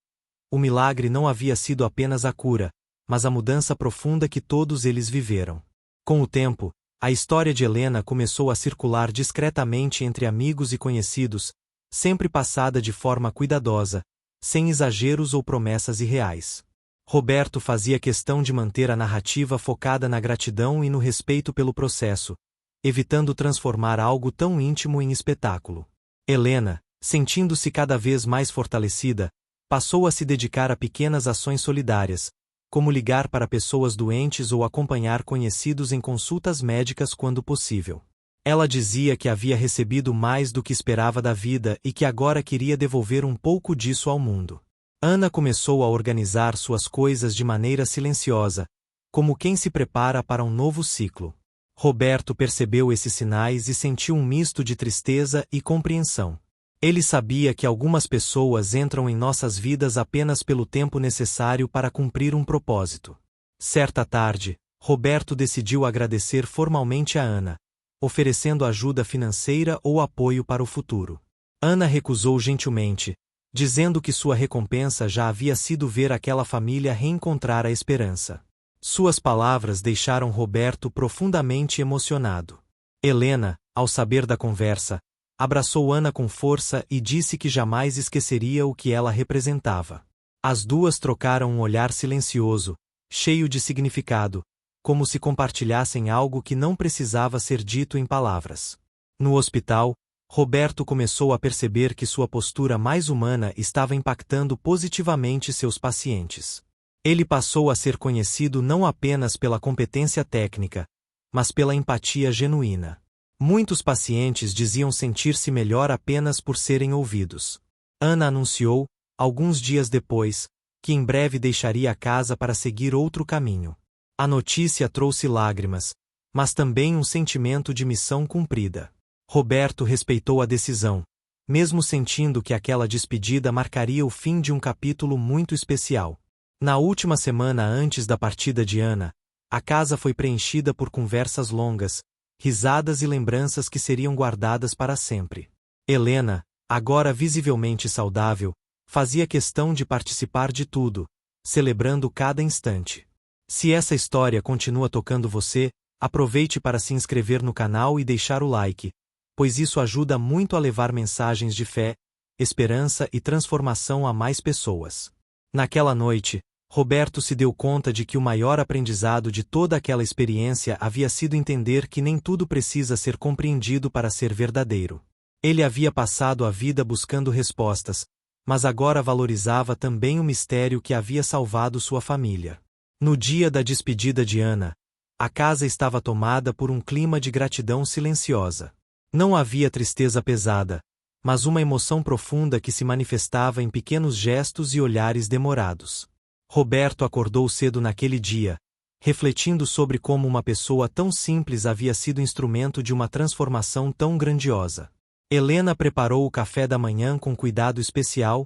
O milagre não havia sido apenas a cura, mas a mudança profunda que todos eles viveram. Com o tempo, a história de Helena começou a circular discretamente entre amigos e conhecidos, sempre passada de forma cuidadosa, sem exageros ou promessas irreais. Roberto fazia questão de manter a narrativa focada na gratidão e no respeito pelo processo, evitando transformar algo tão íntimo em espetáculo. Helena, sentindo-se cada vez mais fortalecida, passou a se dedicar a pequenas ações solidárias, como ligar para pessoas doentes ou acompanhar conhecidos em consultas médicas quando possível. Ela dizia que havia recebido mais do que esperava da vida e que agora queria devolver um pouco disso ao mundo. Ana começou a organizar suas coisas de maneira silenciosa, como quem se prepara para um novo ciclo. Roberto percebeu esses sinais e sentiu um misto de tristeza e compreensão. Ele sabia que algumas pessoas entram em nossas vidas apenas pelo tempo necessário para cumprir um propósito. Certa tarde, Roberto decidiu agradecer formalmente a Ana, oferecendo ajuda financeira ou apoio para o futuro. Ana recusou gentilmente, dizendo que sua recompensa já havia sido ver aquela família reencontrar a esperança. Suas palavras deixaram Roberto profundamente emocionado. Helena, ao saber da conversa, abraçou Ana com força e disse que jamais esqueceria o que ela representava. As duas trocaram um olhar silencioso, cheio de significado, como se compartilhassem algo que não precisava ser dito em palavras. No hospital, Roberto começou a perceber que sua postura mais humana estava impactando positivamente seus pacientes. Ele passou a ser conhecido não apenas pela competência técnica, mas pela empatia genuína. Muitos pacientes diziam sentir-se melhor apenas por serem ouvidos. Ana anunciou, alguns dias depois, que em breve deixaria a casa para seguir outro caminho. A notícia trouxe lágrimas, mas também um sentimento de missão cumprida. Roberto respeitou a decisão, mesmo sentindo que aquela despedida marcaria o fim de um capítulo muito especial. Na última semana antes da partida de Ana, a casa foi preenchida por conversas longas, risadas e lembranças que seriam guardadas para sempre. Helena, agora visivelmente saudável, fazia questão de participar de tudo, celebrando cada instante. Se essa história continua tocando você, aproveite para se inscrever no canal e deixar o like, pois isso ajuda muito a levar mensagens de fé, esperança e transformação a mais pessoas. Naquela noite, Roberto se deu conta de que o maior aprendizado de toda aquela experiência havia sido entender que nem tudo precisa ser compreendido para ser verdadeiro. Ele havia passado a vida buscando respostas, mas agora valorizava também o mistério que havia salvado sua família. No dia da despedida de Ana, a casa estava tomada por um clima de gratidão silenciosa. Não havia tristeza pesada, mas uma emoção profunda que se manifestava em pequenos gestos e olhares demorados. Roberto acordou cedo naquele dia, refletindo sobre como uma pessoa tão simples havia sido instrumento de uma transformação tão grandiosa. Helena preparou o café da manhã com cuidado especial,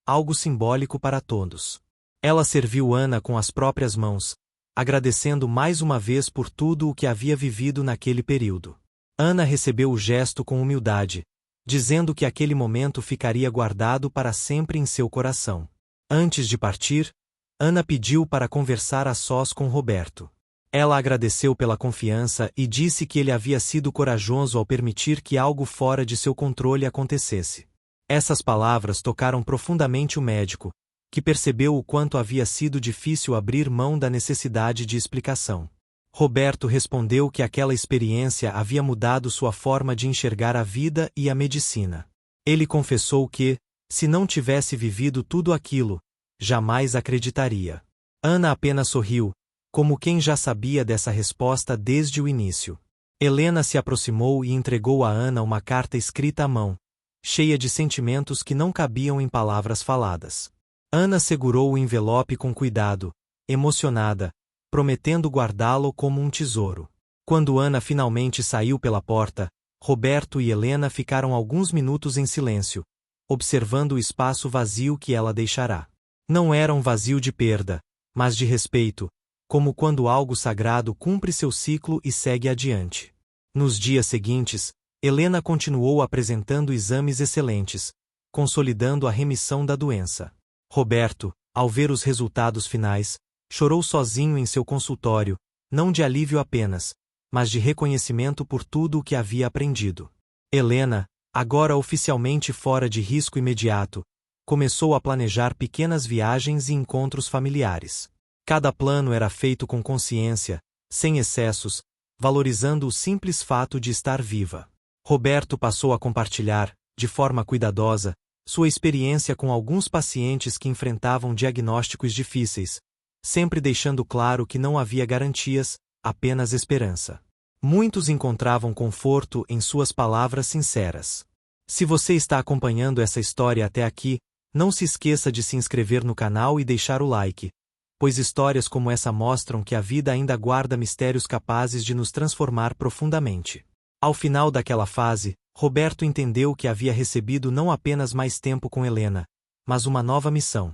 algo simbólico para todos. Ela serviu Ana com as próprias mãos, agradecendo mais uma vez por tudo o que havia vivido naquele período. Ana recebeu o gesto com humildade, dizendo que aquele momento ficaria guardado para sempre em seu coração. Antes de partir, Ana pediu para conversar a sós com Roberto. Ela agradeceu pela confiança e disse que ele havia sido corajoso ao permitir que algo fora de seu controle acontecesse. Essas palavras tocaram profundamente o médico, que percebeu o quanto havia sido difícil abrir mão da necessidade de explicação. Roberto respondeu que aquela experiência havia mudado sua forma de enxergar a vida e a medicina. Ele confessou que, se não tivesse vivido tudo aquilo, jamais acreditaria. Ana apenas sorriu, como quem já sabia dessa resposta desde o início. Helena se aproximou e entregou a Ana uma carta escrita à mão, cheia de sentimentos que não cabiam em palavras faladas. Ana segurou o envelope com cuidado, emocionada, prometendo guardá-lo como um tesouro. Quando Ana finalmente saiu pela porta, Roberto e Helena ficaram alguns minutos em silêncio, observando o espaço vazio que ela deixará. Não era um vazio de perda, mas de respeito, como quando algo sagrado cumpre seu ciclo e segue adiante. Nos dias seguintes, Helena continuou apresentando exames excelentes, consolidando a remissão da doença. Roberto, ao ver os resultados finais, chorou sozinho em seu consultório, não de alívio apenas, mas de reconhecimento por tudo o que havia aprendido. Helena, agora oficialmente fora de risco imediato, começou a planejar pequenas viagens e encontros familiares. Cada plano era feito com consciência, sem excessos, valorizando o simples fato de estar viva. Roberto passou a compartilhar, de forma cuidadosa, sua experiência com alguns pacientes que enfrentavam diagnósticos difíceis, sempre deixando claro que não havia garantias, apenas esperança. Muitos encontravam conforto em suas palavras sinceras. Se você está acompanhando essa história até aqui, Não se esqueça de se inscrever no canal e deixar o like, pois histórias como essa mostram que a vida ainda guarda mistérios capazes de nos transformar profundamente. Ao final daquela fase, Roberto entendeu que havia recebido não apenas mais tempo com Helena, mas uma nova missão.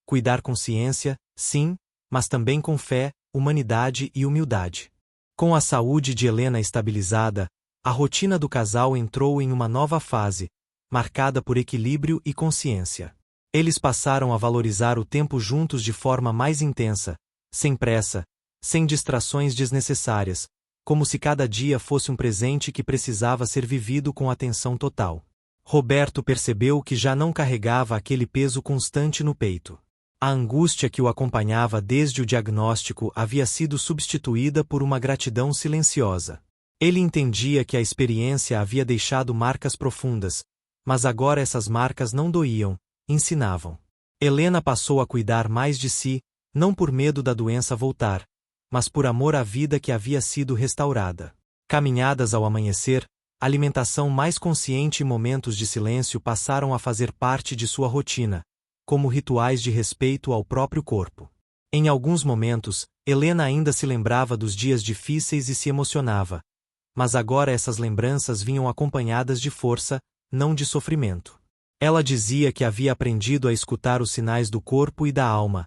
Cuidar com ciência, sim, mas também com fé, humanidade e humildade. Com a saúde de Helena estabilizada, a rotina do casal entrou em uma nova fase, marcada por equilíbrio e consciência. Eles passaram a valorizar o tempo juntos de forma mais intensa, sem pressa, sem distrações desnecessárias, como se cada dia fosse um presente que precisava ser vivido com atenção total. Roberto percebeu que já não carregava aquele peso constante no peito. A angústia que o acompanhava desde o diagnóstico havia sido substituída por uma gratidão silenciosa. Ele entendia que a experiência havia deixado marcas profundas, mas agora essas marcas não doíam, ensinavam. Helena passou a cuidar mais de si, não por medo da doença voltar, mas por amor à vida que havia sido restaurada. Caminhadas ao amanhecer, alimentação mais consciente e momentos de silêncio passaram a fazer parte de sua rotina, como rituais de respeito ao próprio corpo. Em alguns momentos, Helena ainda se lembrava dos dias difíceis e se emocionava, mas agora essas lembranças vinham acompanhadas de força, não de sofrimento. Ela dizia que havia aprendido a escutar os sinais do corpo e da alma,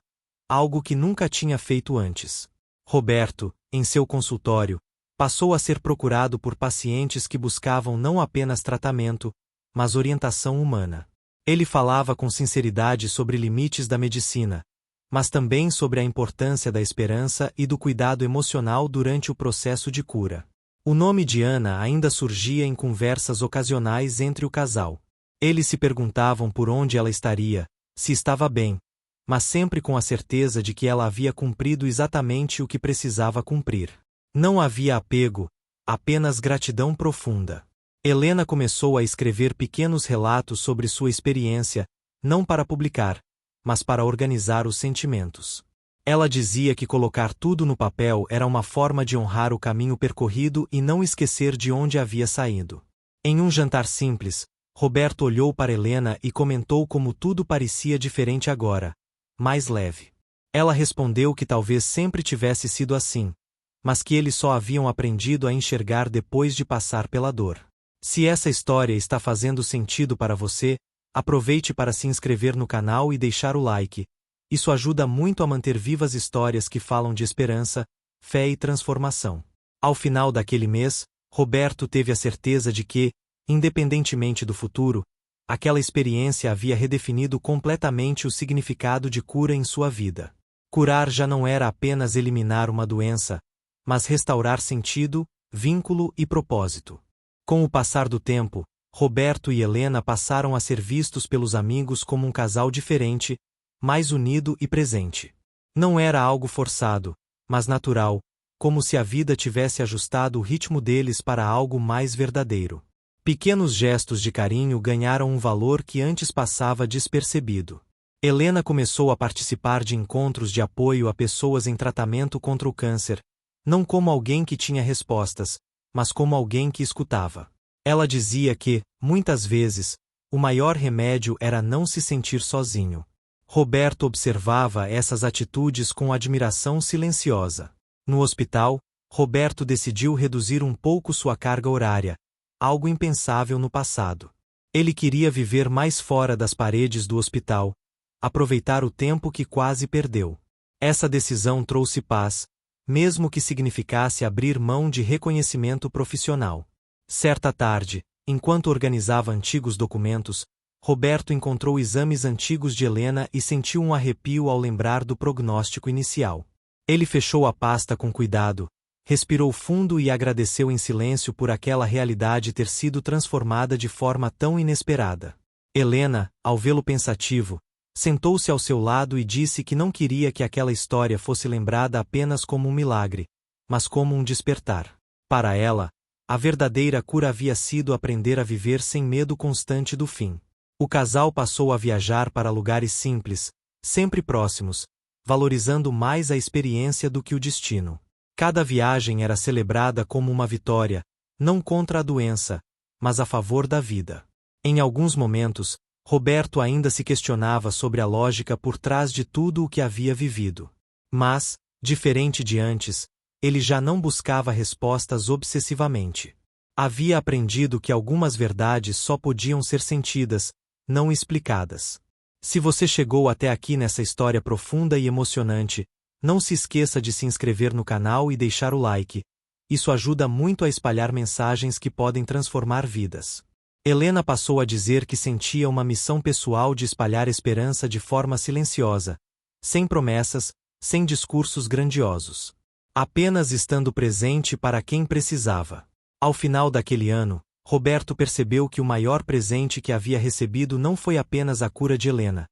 algo que nunca tinha feito antes. Roberto, em seu consultório, passou a ser procurado por pacientes que buscavam não apenas tratamento, mas orientação humana. Ele falava com sinceridade sobre limites da medicina, mas também sobre a importância da esperança e do cuidado emocional durante o processo de cura. O nome de Ana ainda surgia em conversas ocasionais entre o casal. Eles se perguntavam por onde ela estaria, se estava bem, mas sempre com a certeza de que ela havia cumprido exatamente o que precisava cumprir. Não havia apego, apenas gratidão profunda. Helena começou a escrever pequenos relatos sobre sua experiência, não para publicar, mas para organizar os sentimentos. Ela dizia que colocar tudo no papel era uma forma de honrar o caminho percorrido e não esquecer de onde havia saído. Em um jantar simples, Roberto olhou para Helena e comentou como tudo parecia diferente agora, mais leve. Ela respondeu que talvez sempre tivesse sido assim, mas que eles só haviam aprendido a enxergar depois de passar pela dor. Se essa história está fazendo sentido para você, aproveite para se inscrever no canal e deixar o like. Isso ajuda muito a manter vivas histórias que falam de esperança, fé e transformação. Ao final daquele mês, Roberto teve a certeza de que, independentemente do futuro, aquela experiência havia redefinido completamente o significado de cura em sua vida. Curar já não era apenas eliminar uma doença, mas restaurar sentido, vínculo e propósito. Com o passar do tempo, Roberto e Helena passaram a ser vistos pelos amigos como um casal diferente, mais unido e presente. Não era algo forçado, mas natural, como se a vida tivesse ajustado o ritmo deles para algo mais verdadeiro. Pequenos gestos de carinho ganharam um valor que antes passava despercebido. Helena começou a participar de encontros de apoio a pessoas em tratamento contra o câncer, não como alguém que tinha respostas, mas como alguém que escutava. Ela dizia que, muitas vezes, o maior remédio era não se sentir sozinho. Roberto observava essas atitudes com admiração silenciosa. No hospital, Roberto decidiu reduzir um pouco sua carga horária, algo impensável no passado. Ele queria viver mais fora das paredes do hospital, aproveitar o tempo que quase perdeu. Essa decisão trouxe paz, mesmo que significasse abrir mão de reconhecimento profissional. Certa tarde, enquanto organizava antigos documentos, Roberto encontrou exames antigos de Helena e sentiu um arrepio ao lembrar do prognóstico inicial. Ele fechou a pasta com cuidado, respirou fundo e agradeceu em silêncio por aquela realidade ter sido transformada de forma tão inesperada. Helena, ao vê-lo pensativo, sentou-se ao seu lado e disse que não queria que aquela história fosse lembrada apenas como um milagre, mas como um despertar. Para ela, a verdadeira cura havia sido aprender a viver sem medo constante do fim. O casal passou a viajar para lugares simples, sempre próximos, valorizando mais a experiência do que o destino. Cada viagem era celebrada como uma vitória, não contra a doença, mas a favor da vida. Em alguns momentos, Roberto ainda se questionava sobre a lógica por trás de tudo o que havia vivido. Mas, diferente de antes, ele já não buscava respostas obsessivamente. Havia aprendido que algumas verdades só podiam ser sentidas, não explicadas. Se você chegou até aqui nessa história profunda e emocionante, não se esqueça de se inscrever no canal e deixar o like. Isso ajuda muito a espalhar mensagens que podem transformar vidas. Helena passou a dizer que sentia uma missão pessoal de espalhar esperança de forma silenciosa, sem promessas, sem discursos grandiosos. Apenas estando presente para quem precisava. Ao final daquele ano, Roberto percebeu que o maior presente que havia recebido não foi apenas a cura de Helena,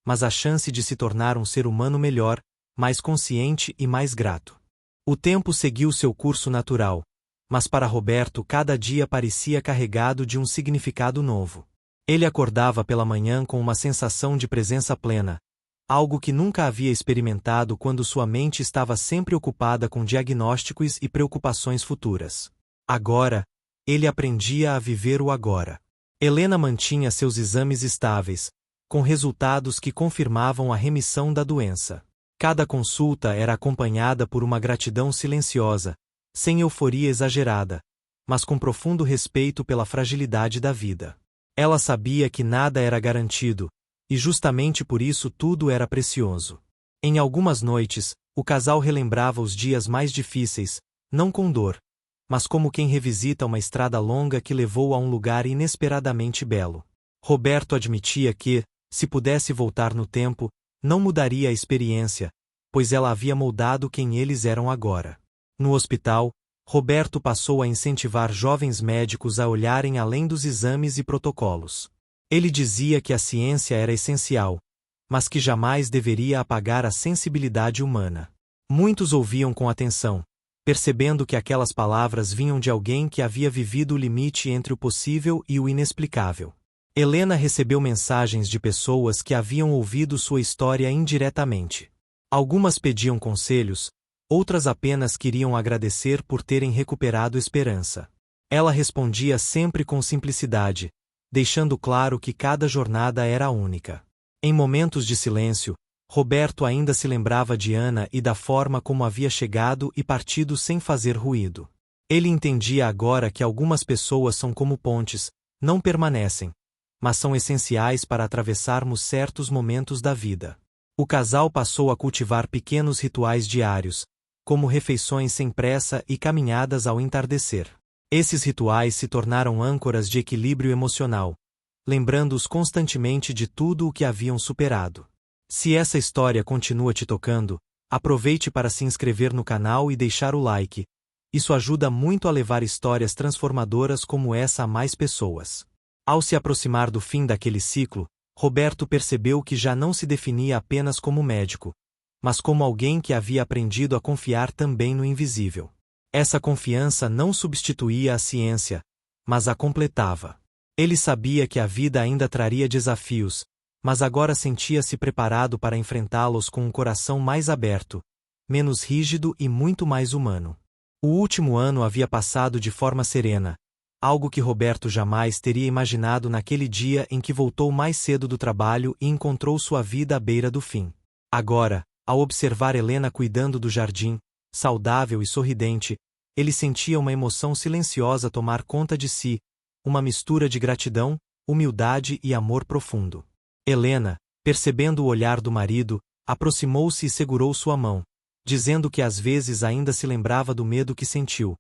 mas a chance de se tornar um ser humano melhor, mais consciente e mais grato. O tempo seguiu seu curso natural, mas para Roberto cada dia parecia carregado de um significado novo. Ele acordava pela manhã com uma sensação de presença plena, algo que nunca havia experimentado quando sua mente estava sempre ocupada com diagnósticos e preocupações futuras. Agora, ele aprendia a viver o agora. Helena mantinha seus exames estáveis, com resultados que confirmavam a remissão da doença. Cada consulta era acompanhada por uma gratidão silenciosa, sem euforia exagerada, mas com profundo respeito pela fragilidade da vida. Ela sabia que nada era garantido, e justamente por isso tudo era precioso. Em algumas noites, o casal relembrava os dias mais difíceis, não com dor, mas como quem revisita uma estrada longa que levou a um lugar inesperadamente belo. Roberto admitia que, se pudesse voltar no tempo, não mudaria a experiência, pois ela havia moldado quem eles eram agora. No hospital, Roberto passou a incentivar jovens médicos a olharem além dos exames e protocolos. Ele dizia que a ciência era essencial, mas que jamais deveria apagar a sensibilidade humana. Muitos ouviam com atenção, percebendo que aquelas palavras vinham de alguém que havia vivido o limite entre o possível e o inexplicável. Helena recebeu mensagens de pessoas que haviam ouvido sua história indiretamente. Algumas pediam conselhos, outras apenas queriam agradecer por terem recuperado esperança. Ela respondia sempre com simplicidade, deixando claro que cada jornada era única. Em momentos de silêncio, Roberto ainda se lembrava de Ana e da forma como havia chegado e partido sem fazer ruído. Ele entendia agora que algumas pessoas são como pontes, não permanecem, mas são essenciais para atravessarmos certos momentos da vida. O casal passou a cultivar pequenos rituais diários, como refeições sem pressa e caminhadas ao entardecer. Esses rituais se tornaram âncoras de equilíbrio emocional, lembrando-os constantemente de tudo o que haviam superado. Se essa história continua te tocando, aproveite para se inscrever no canal e deixar o like. Isso ajuda muito a levar histórias transformadoras como essa a mais pessoas. Ao se aproximar do fim daquele ciclo, Roberto percebeu que já não se definia apenas como médico, mas como alguém que havia aprendido a confiar também no invisível. Essa confiança não substituía a ciência, mas a completava. Ele sabia que a vida ainda traria desafios, mas agora sentia-se preparado para enfrentá-los com um coração mais aberto, menos rígido e muito mais humano. O último ano havia passado de forma serena, algo que Roberto jamais teria imaginado naquele dia em que voltou mais cedo do trabalho e encontrou sua vida à beira do fim. Agora, ao observar Helena cuidando do jardim, saudável e sorridente, ele sentia uma emoção silenciosa tomar conta de si, uma mistura de gratidão, humildade e amor profundo. Helena, percebendo o olhar do marido, aproximou-se e segurou sua mão, dizendo que às vezes ainda se lembrava do medo que sentiu,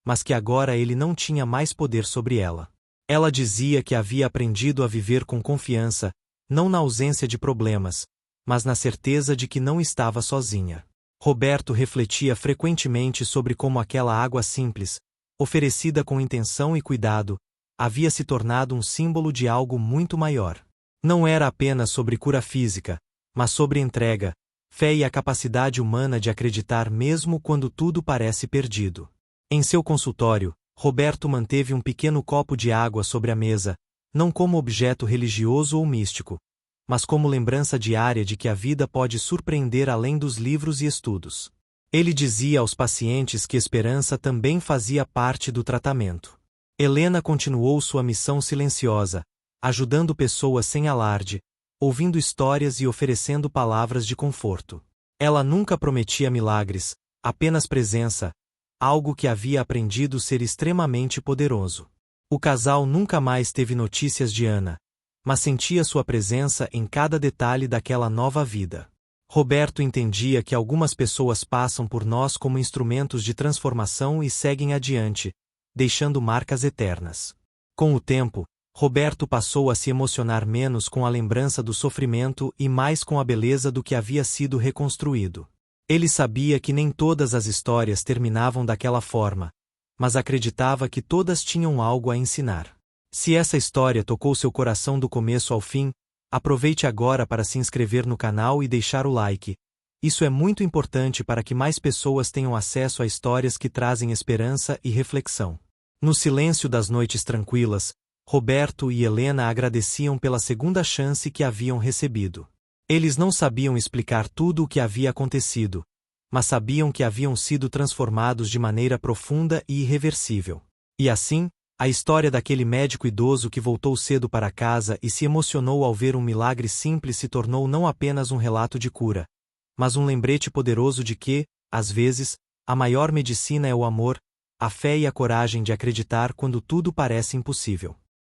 mas que agora ele não tinha mais poder sobre ela. Ela dizia que havia aprendido a viver com confiança, não na ausência de problemas, mas na certeza de que não estava sozinha. Roberto refletia frequentemente sobre como aquela água simples, oferecida com intenção e cuidado, havia se tornado um símbolo de algo muito maior. Não era apenas sobre cura física, mas sobre entrega, fé e a capacidade humana de acreditar mesmo quando tudo parece perdido. Em seu consultório, Roberto manteve um pequeno copo de água sobre a mesa, não como objeto religioso ou místico, mas como lembrança diária de que a vida pode surpreender além dos livros e estudos. Ele dizia aos pacientes que esperança também fazia parte do tratamento. Helena continuou sua missão silenciosa, ajudando pessoas sem alarde, ouvindo histórias e oferecendo palavras de conforto. Ela nunca prometia milagres, apenas presença, algo que havia aprendido ser extremamente poderoso. O casal nunca mais teve notícias de Ana, mas sentia sua presença em cada detalhe daquela nova vida. Roberto entendia que algumas pessoas passam por nós como instrumentos de transformação e seguem adiante, deixando marcas eternas. Com o tempo, Roberto passou a se emocionar menos com a lembrança do sofrimento e mais com a beleza do que havia sido reconstruído. Ele sabia que nem todas as histórias terminavam daquela forma, mas acreditava que todas tinham algo a ensinar. Se essa história tocou seu coração do começo ao fim, aproveite agora para se inscrever no canal e deixar o like. Isso é muito importante para que mais pessoas tenham acesso a histórias que trazem esperança e reflexão. No silêncio das noites tranquilas, Roberto e Helena agradeciam pela segunda chance que haviam recebido. Eles não sabiam explicar tudo o que havia acontecido, mas sabiam que haviam sido transformados de maneira profunda e irreversível. E assim, a história daquele médico idoso que voltou cedo para casa e se emocionou ao ver um milagre simples se tornou não apenas um relato de cura, mas um lembrete poderoso de que, às vezes, a maior medicina é o amor, a fé e a coragem de acreditar quando tudo parece impossível.